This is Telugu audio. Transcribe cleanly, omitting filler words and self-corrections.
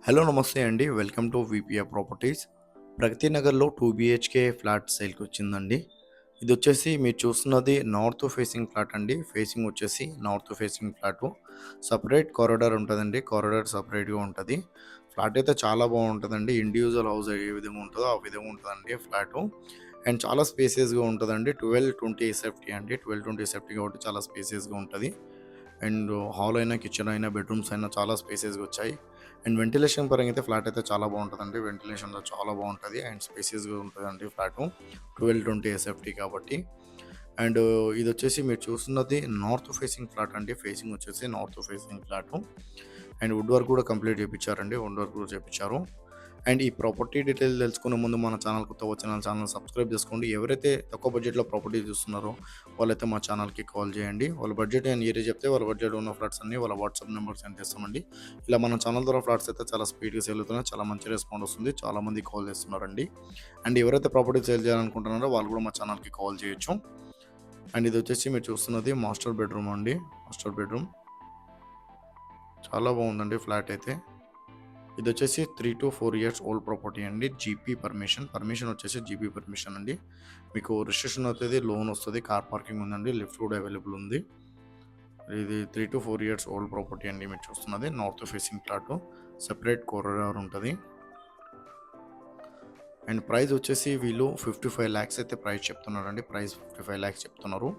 హలో నమస్తే అండి. Welcome to VPR properties. Pragathi నగర్‌లో 2 బీహెచ్‌కే ఫ్లాట్ సేల్‌కి వచ్చిందండి. ఇదొచ్చేసి మీరు చూస్తున్నది నార్త్ ఫేసింగ్ ఫ్లాట్ అండి. ఫేసింగ్ వచ్చేసి north facing flat. Separate corridor ఉంటదండి. కారిడార్ సెపరేట్‌గా ఉంటది. ఫ్లాట్ అయితే చాలా బావుంటదండి. ఇండివిడ్యువల్ హౌస్ ఏ విధంగా ఉంటదో ఆ విధంగా ఉంటదండి ఫ్లాటు. అండ్ చాలా స్పేసియస్‌గా ఉంటదండి. 12, 20 ఎస్ఎఫ్టీ అండి. 12, 20 ఎస్ఎఫ్టీ కాబట్టి చాలా స్పేసియస్‌గా ఉంటది. అండ్ హాల్ అయినా, కిచెన్ అయినా, బెడ్‌రూమ్స్ అయినా చాలా స్పేసియస్‌గా వచ్చాయి. అండ్ వెంటిలేషన్ పరంగా అయితే ఫ్లాట్ అయితే చాలా బాగుంటుందండి. వెంటిలేషన్‌లో చాలా బాగుంటది. అండ్ స్పేసియస్‌గా ఉంటదండి ఫ్లాటు. 12, 20 ఎస్ఎఫ్టీ కాబట్టి. అండ్ ఇదొచ్చేసి మీరు చూస్తున్నది నార్త్ ఫేసింగ్ ఫ్లాట్ అండి. ఫేసింగ్ వచ్చేసి north facing flat. And wood work కూడా కంప్లీట్ చేపిచ్చారండి. వుడ్ వర్క్ కూడా చేపిచ్చారు. అండ్ ఈ ప్రాపర్టీ డీటెయిల్ తెలుసుకునే ముందు మన ఛానల్ కొత్తగా వచ్చిన ఛానల్ సబ్స్క్రైబ్ చేసుకోండి. ఎవరైతే తక్కువ బడ్జెట్‌లో ప్రాపర్టీ చూస్తున్నారో వాళ్ళైతే మా ఛానల్‌కి కాల్ చేయండి. వాళ్ళ బడ్జెట్ అని ఏరియా చెప్తే వాళ్ళ బడ్జెట్ ఉన్న ఫ్లాట్స్ అన్నీ వాళ్ళ వాట్సాప్ నెంబర్‌కి సెండ్ చేస్తామండి. ఇలా మన ఛానల్ ద్వారా ఫ్లాట్స్ అయితే చాలా స్పీడ్‌గా సేల్ అవుతున్నాయి. చాలా మంచి రెస్పాండ్ వస్తుంది. చాలామంది కాల్ చేస్తున్నారండి. అండ్ ఎవరైతే ప్రాపర్టీ సేల్ చేయాలనుకుంటున్నారో వాళ్ళు కూడా మా ఛానల్‌కి కాల్ చేయొచ్చు. అండ్ ఇది వచ్చేసి మీరు చూస్తున్నది మాస్టర్ బెడ్రూమ్ అండి. మాస్టర్ బెడ్రూమ్ చాలా బాగుందండి ఫ్లాట్ అయితే. ఇదొచ్చేసి 3-4 ఇయర్స్ ఓల్డ్ ప్రాపర్టీ అండి. GP permission. పర్మిషన్ వచ్చేసి జీపీ పర్మిషన్ అండి. మీకు రిజిస్ట్రేషన్ అవుతది, లోన్ వస్తది, కార్ పార్కింగ్ ఉందండి, లిఫ్ట్ కూడా అవైలబుల్ ఉంది. ఇది 3-4 ఇయర్స్ ఓల్డ్ ప్రాపర్టీ అండి మీరు చూస్తున్నది. North facing flat. Separate corridor ఉంటది. అండ్ ప్రైస్ వచ్చేసి వీళ్ళు 55 లాక్స్ అయితే ప్రైస్ చెప్తున్నారండి. ప్రైస్ 55 లాక్స్ చెప్తున్నారు.